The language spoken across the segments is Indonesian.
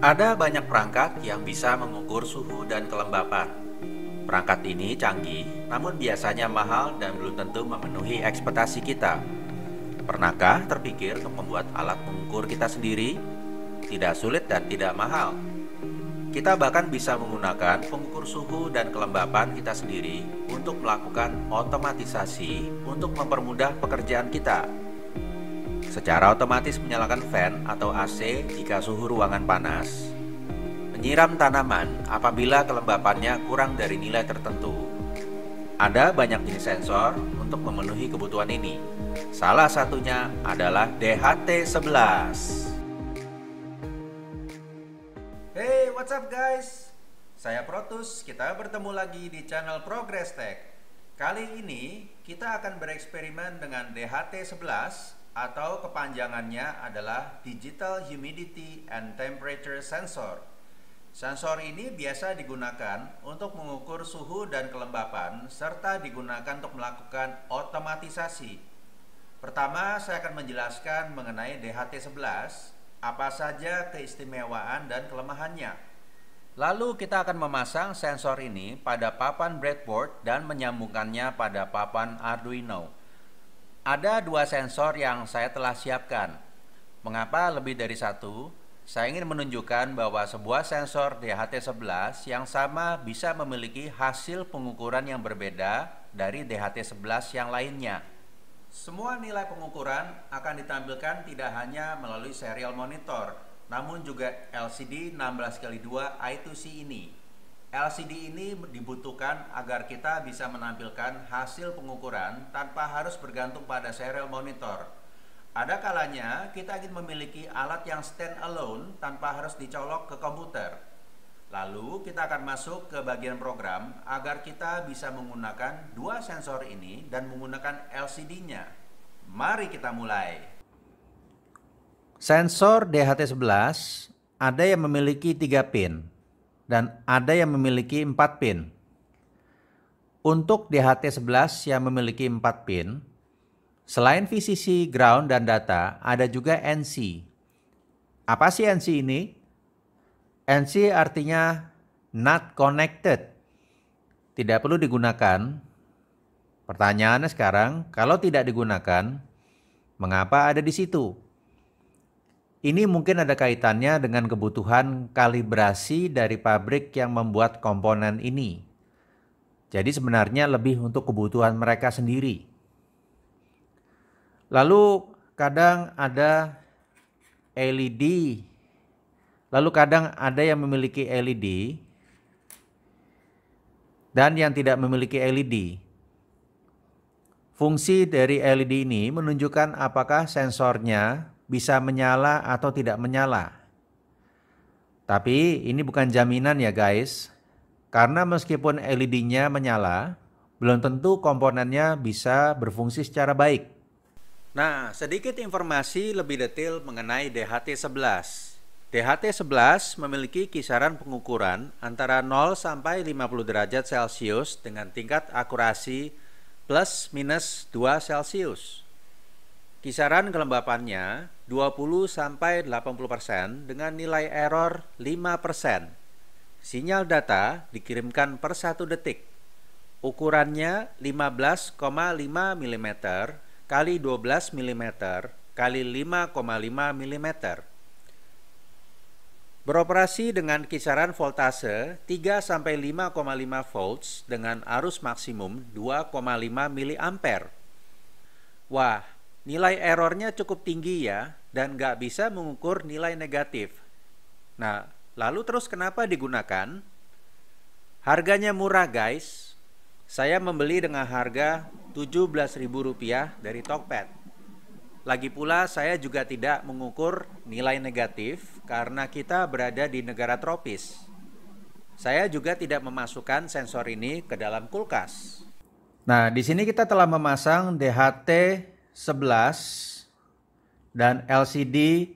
Ada banyak perangkat yang bisa mengukur suhu dan kelembapan. Perangkat ini canggih, namun biasanya mahal dan belum tentu memenuhi ekspektasi kita. Pernahkah terpikir untuk membuat alat pengukur kita sendiri? Tidak sulit dan tidak mahal. Kita bahkan bisa menggunakan pengukur suhu dan kelembapan kita sendiri untuk melakukan otomatisasi untuk mempermudah pekerjaan kita. Secara otomatis menyalakan fan atau AC jika suhu ruangan panas, menyiram tanaman apabila kelembapannya kurang dari nilai tertentu. Ada banyak jenis sensor untuk memenuhi kebutuhan ini. Salah satunya adalah DHT11. Hey, what's up guys? Saya Protus, kita bertemu lagi di channel Progress Tech. Kali ini kita akan bereksperimen dengan DHT11 atau kepanjangannya adalah Digital Humidity and Temperature Sensor. Sensor ini biasa digunakan untuk mengukur suhu dan kelembapan serta digunakan untuk melakukan otomatisasi. Pertama, saya akan menjelaskan mengenai DHT11, apa saja keistimewaan dan kelemahannya. Lalu kita akan memasang sensor ini pada papan breadboard dan menyambungkannya pada papan Arduino. Ada dua sensor yang saya telah siapkan. Mengapa lebih dari satu? Saya ingin menunjukkan bahwa sebuah sensor DHT11 yang sama bisa memiliki hasil pengukuran yang berbeda dari DHT11 yang lainnya. Semua nilai pengukuran akan ditampilkan tidak hanya melalui serial monitor, namun juga LCD 16x2 I2C ini. LCD ini dibutuhkan agar kita bisa menampilkan hasil pengukuran tanpa harus bergantung pada serial monitor. Ada kalanya kita ingin memiliki alat yang stand alone tanpa harus dicolok ke komputer. Lalu kita akan masuk ke bagian program agar kita bisa menggunakan dua sensor ini dan menggunakan LCD-nya. Mari kita mulai. Sensor DHT11 ada yang memiliki 3 pin dan ada yang memiliki 4 pin. Untuk DHT11 yang memiliki 4 pin, selain VCC, ground, dan data, ada juga NC. Apa sih NC ini? NC artinya not connected. Tidak perlu digunakan. Pertanyaannya sekarang, kalau tidak digunakan, mengapa ada di situ? Ini mungkin ada kaitannya dengan kebutuhan kalibrasi dari pabrik yang membuat komponen ini. Jadi sebenarnya lebih untuk kebutuhan mereka sendiri. Lalu kadang ada LED. Lalu kadang ada yang memiliki LED dan yang tidak memiliki LED. Fungsi dari LED ini menunjukkan apakah sensornya bisa menyala atau tidak menyala. Tapi ini bukan jaminan ya guys. Karena meskipun LED-nya menyala, belum tentu komponennya bisa berfungsi secara baik. Nah, sedikit informasi lebih detail mengenai DHT11. DHT11 memiliki kisaran pengukuran antara 0 sampai 50 derajat Celcius dengan tingkat akurasi plus minus 2 Celcius. Kisaran kelembapannya 20 sampai 80% dengan nilai error 5%. Sinyal data dikirimkan per 1 detik. Ukurannya 15,5 mm kali 12 mm kali 5,5 mm. Beroperasi dengan kisaran voltase 3 sampai 5,5 volts dengan arus maksimum 2,5 mA. Wah, nilai errornya cukup tinggi ya, dan nggak bisa mengukur nilai negatif. Nah, lalu terus kenapa digunakan? Harganya murah guys. Saya membeli dengan harga Rp17.000 dari Tokped. Lagi pula saya juga tidak mengukur nilai negatif karena kita berada di negara tropis. Saya juga tidak memasukkan sensor ini ke dalam kulkas. Nah, di sini kita telah memasang DHT11 dan LCD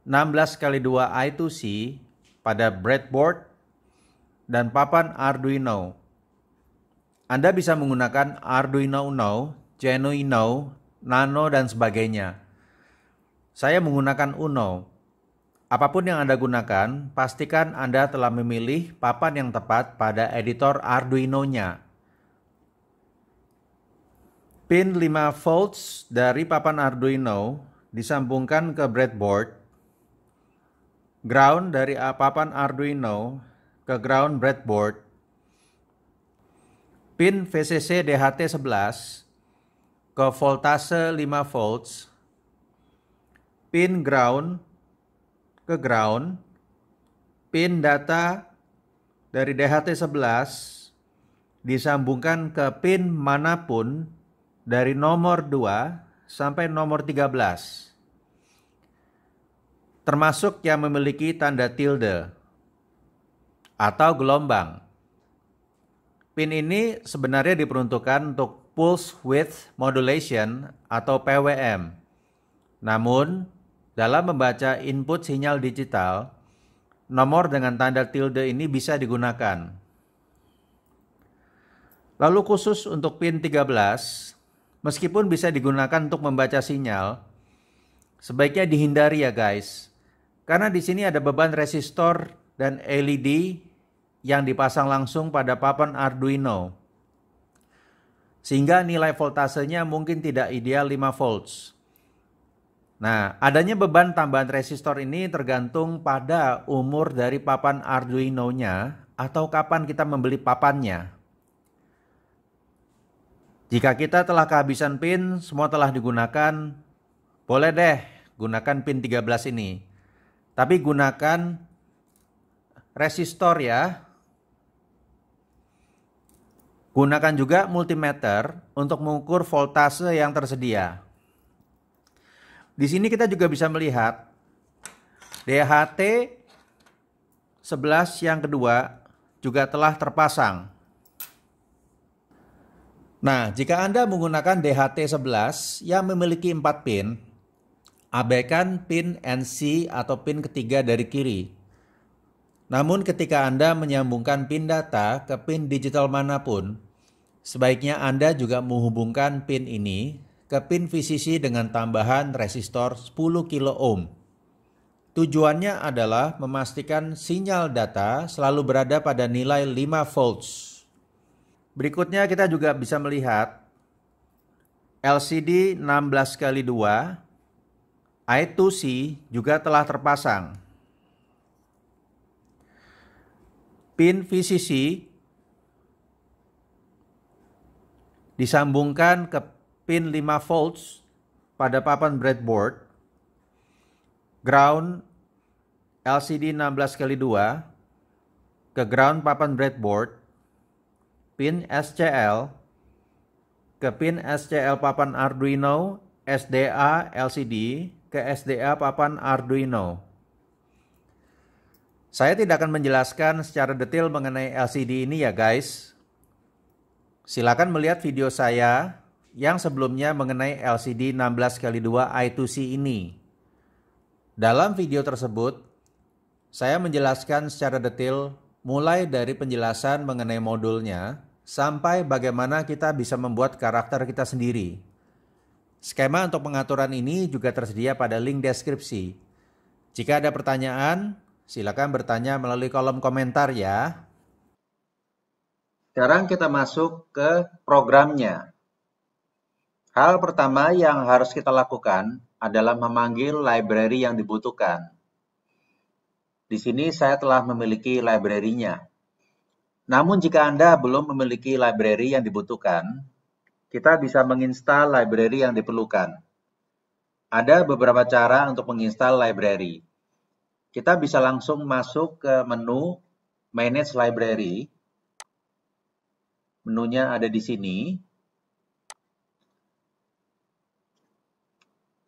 16x2 I2C pada breadboard dan papan Arduino. Anda bisa menggunakan Arduino Uno, Genuino, Nano, dan sebagainya. Saya menggunakan Uno. Apapun yang Anda gunakan, pastikan Anda telah memilih papan yang tepat pada editor Arduino-nya. Pin 5 volts dari papan Arduino disambungkan ke breadboard. Ground dari papan Arduino ke ground breadboard. Pin VCC DHT11 ke voltase 5 volts. Pin ground ke ground. Pin data dari DHT11 disambungkan ke pin manapun dari nomor 2 sampai nomor 13. Termasuk yang memiliki tanda tilde atau gelombang. Pin ini sebenarnya diperuntukkan untuk Pulse Width Modulation atau PWM. Namun, dalam membaca input sinyal digital, nomor dengan tanda tilde ini bisa digunakan. Lalu khusus untuk pin 13, meskipun bisa digunakan untuk membaca sinyal, sebaiknya dihindari ya guys. Karena di sini ada beban resistor dan LED yang dipasang langsung pada papan Arduino. Sehingga nilai voltasenya mungkin tidak ideal 5 volts. Nah, adanya beban tambahan resistor ini tergantung pada umur dari papan Arduino-nya atau kapan kita membeli papannya. Jika kita telah kehabisan pin, semua telah digunakan, boleh deh gunakan pin 13 ini. Tapi gunakan resistor ya. Gunakan juga multimeter untuk mengukur voltase yang tersedia. Di sini kita juga bisa melihat DHT 11 yang kedua juga telah terpasang. Nah, jika Anda menggunakan DHT 11 yang memiliki 4 pin, abaikan pin NC atau pin ketiga dari kiri. Namun ketika Anda menyambungkan pin data ke pin digital manapun, sebaiknya Anda juga menghubungkan pin ini ke pin VCC dengan tambahan resistor 10 kilo ohm. Tujuannya adalah memastikan sinyal data selalu berada pada nilai 5 volts. Berikutnya kita juga bisa melihat LCD 16x2 I2C juga telah terpasang. Pin VCC disambungkan ke pin 5 volts pada papan breadboard. Ground LCD 16x2 ke ground papan breadboard. Pin SCL ke pin SCL papan Arduino, SDA LCD ke SDA papan Arduino. Saya tidak akan menjelaskan secara detail mengenai LCD ini ya guys. Silakan melihat video saya yang sebelumnya mengenai LCD 16x2 I2C ini. Dalam video tersebut, saya menjelaskan secara detail mulai dari penjelasan mengenai modulnya sampai bagaimana kita bisa membuat karakter kita sendiri. Skema untuk pengaturan ini juga tersedia pada link deskripsi. Jika ada pertanyaan, silakan bertanya melalui kolom komentar ya. Sekarang kita masuk ke programnya. Hal pertama yang harus kita lakukan adalah memanggil library yang dibutuhkan. Di sini saya telah memiliki library-nya. Namun jika Anda belum memiliki library yang dibutuhkan, kita bisa menginstal library yang diperlukan. Ada beberapa cara untuk menginstal library. Kita bisa langsung masuk ke menu Manage Library. Menunya ada di sini.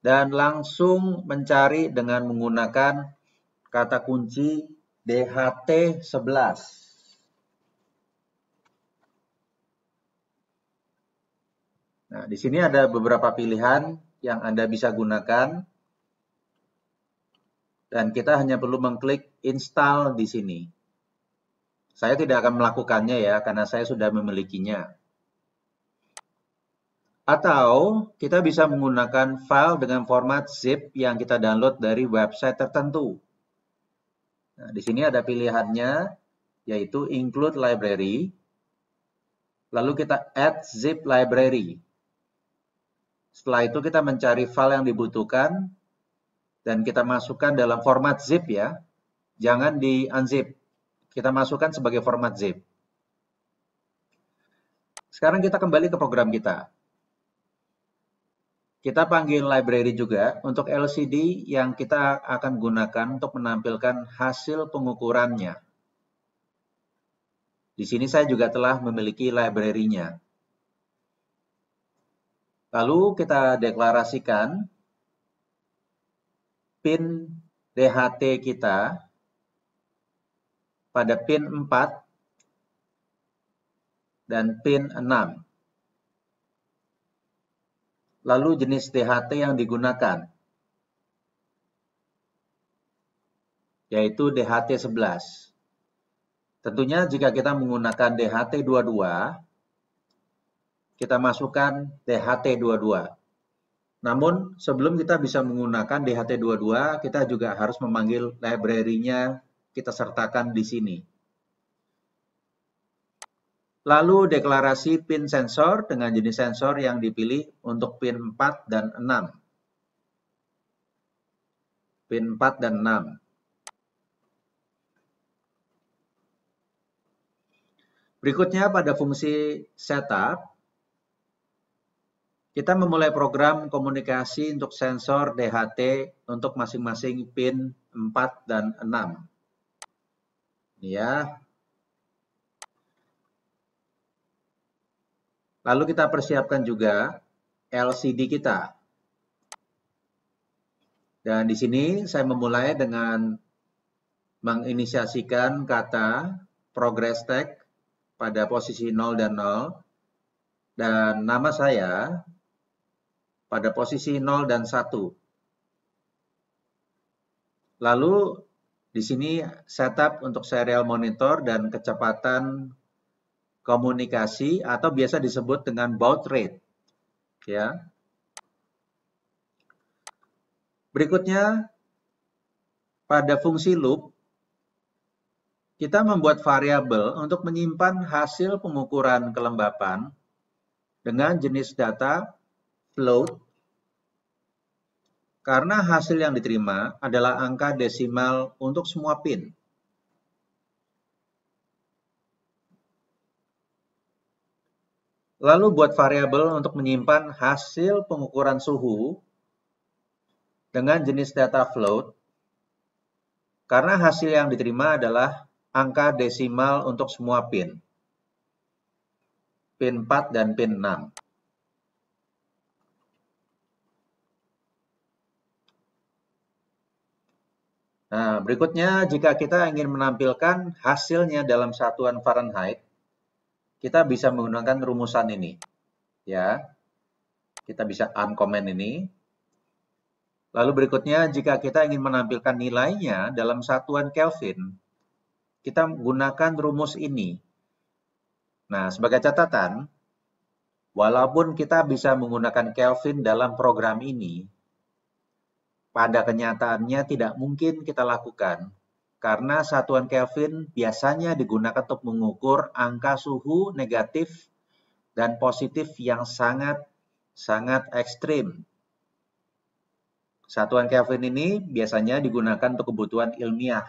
Dan langsung mencari dengan menggunakan kata kunci DHT11. Nah, di sini ada beberapa pilihan yang Anda bisa gunakan. Dan kita hanya perlu mengklik install di sini. Saya tidak akan melakukannya ya, karena saya sudah memilikinya. Atau kita bisa menggunakan file dengan format zip yang kita download dari website tertentu. Nah, di sini ada pilihannya, yaitu include library. Lalu kita add zip library. Setelah itu kita mencari file yang dibutuhkan dan kita masukkan dalam format zip ya. Jangan di unzip. Kita masukkan sebagai format zip. Sekarang kita kembali ke program kita. Kita panggil library juga untuk LCD yang kita akan gunakan untuk menampilkan hasil pengukurannya. Di sini saya juga telah memiliki library-nya. Lalu kita deklarasikan pin DHT kita pada pin 4 dan pin 6. Lalu jenis DHT yang digunakan, yaitu DHT 11. Tentunya jika kita menggunakan DHT 22, kita masukkan DHT 22. Namun sebelum kita bisa menggunakan DHT 22, kita juga harus memanggil library-nya, kita sertakan di sini. Lalu deklarasi pin sensor dengan jenis sensor yang dipilih untuk pin 4 dan 6. Pin 4 dan 6. Berikutnya pada fungsi setup, kita memulai program komunikasi untuk sensor DHT untuk masing-masing pin 4 dan 6. Ya. Lalu kita persiapkan juga LCD kita. Dan di sini saya memulai dengan menginisiasikan kata progress tag pada posisi 0 dan 0. Dan nama saya pada posisi 0 dan 1. Lalu di sini setup untuk serial monitor dan kecepatan komunikasi atau biasa disebut dengan baud rate. Ya. Berikutnya pada fungsi loop kita membuat variabel untuk menyimpan hasil pengukuran kelembapan dengan jenis data float karena hasil yang diterima adalah angka desimal untuk semua pin. Lalu buat variabel untuk menyimpan hasil pengukuran suhu dengan jenis data float karena hasil yang diterima adalah angka desimal untuk semua pin. Pin 4 dan pin 6. Nah, berikutnya jika kita ingin menampilkan hasilnya dalam satuan Fahrenheit, kita bisa menggunakan rumusan ini. Ya. Kita bisa uncomment ini. Lalu berikutnya jika kita ingin menampilkan nilainya dalam satuan Kelvin, kita menggunakan rumus ini. Nah, sebagai catatan, walaupun kita bisa menggunakan Kelvin dalam program ini, pada kenyataannya tidak mungkin kita lakukan karena satuan Kelvin biasanya digunakan untuk mengukur angka suhu negatif dan positif yang sangat ekstrim. Satuan Kelvin ini biasanya digunakan untuk kebutuhan ilmiah.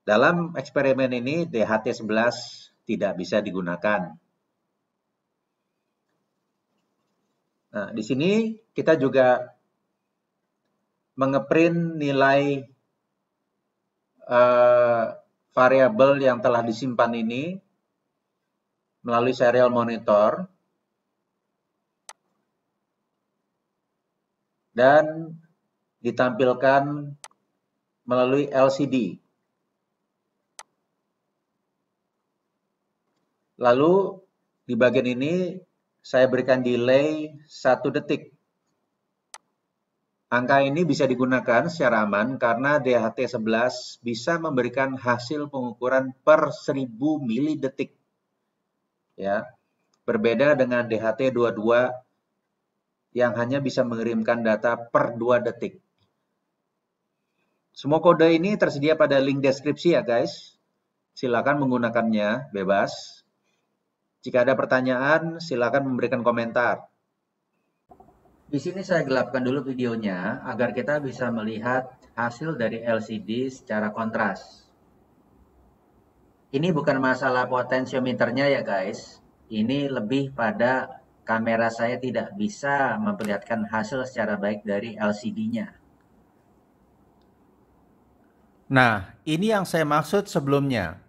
Dalam eksperimen ini DHT11 tidak bisa digunakan. Nah, di sini kita juga mengeprint nilai variabel yang telah disimpan ini melalui serial monitor dan ditampilkan melalui LCD. Lalu di bagian ini saya berikan delay 1 detik. Angka ini bisa digunakan secara aman karena DHT11 bisa memberikan hasil pengukuran per 1000 milidetik. Ya. Berbeda dengan DHT22 yang hanya bisa mengirimkan data per 2 detik. Semua kode ini tersedia pada link deskripsi ya guys. Silakan menggunakannya bebas. Jika ada pertanyaan, silakan memberikan komentar. Di sini saya gelapkan dulu videonya agar kita bisa melihat hasil dari LCD secara kontras. Ini bukan masalah potensiometernya ya guys. Ini lebih pada kamera saya tidak bisa memperlihatkan hasil secara baik dari LCD-nya. Nah, ini yang saya maksud sebelumnya.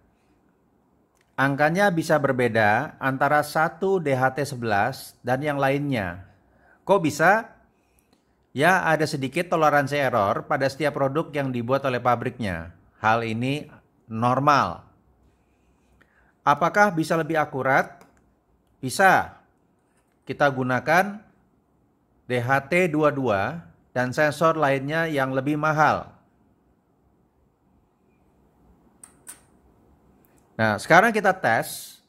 Angkanya bisa berbeda antara satu DHT11 dan yang lainnya. Kok bisa? Ya, ada sedikit toleransi error pada setiap produk yang dibuat oleh pabriknya. Hal ini normal. Apakah bisa lebih akurat? Bisa. Kita gunakan DHT22 dan sensor lainnya yang lebih mahal. Nah, sekarang kita tes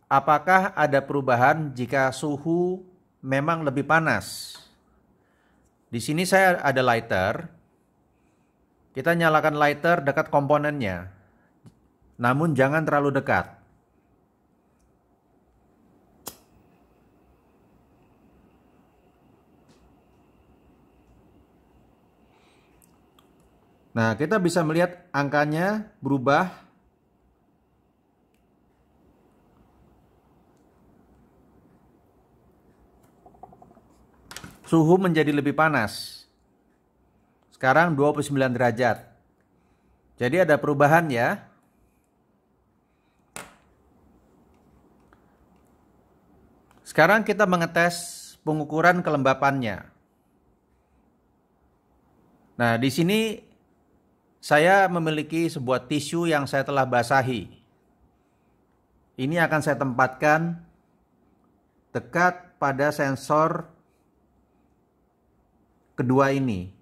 apakah ada perubahan jika suhu memang lebih panas. Di sini saya ada lighter. Kita nyalakan lighter dekat komponennya. Namun jangan terlalu dekat. Nah, kita bisa melihat angkanya berubah. Suhu menjadi lebih panas. Sekarang 29 derajat. Jadi ada perubahan ya. Sekarang kita mengetes pengukuran kelembapannya. Nah, di sini saya memiliki sebuah tisu yang saya telah basahi. Ini akan saya tempatkan dekat pada sensor kedua ini.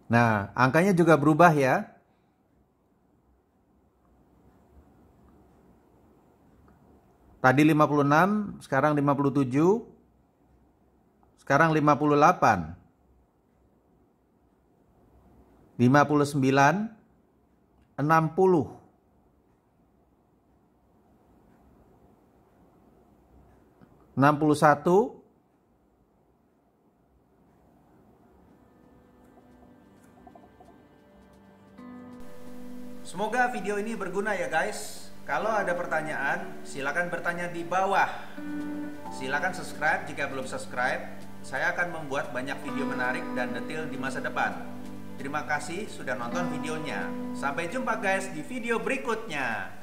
Nah, angkanya juga berubah ya. Tadi 56, sekarang 57, sekarang 58, 59, 60, 61, Semoga video ini berguna ya guys. Kalau ada pertanyaan, silakan bertanya di bawah. Silakan subscribe jika belum subscribe. Saya akan membuat banyak video menarik dan detail di masa depan. Terima kasih sudah nonton videonya. Sampai jumpa guys di video berikutnya.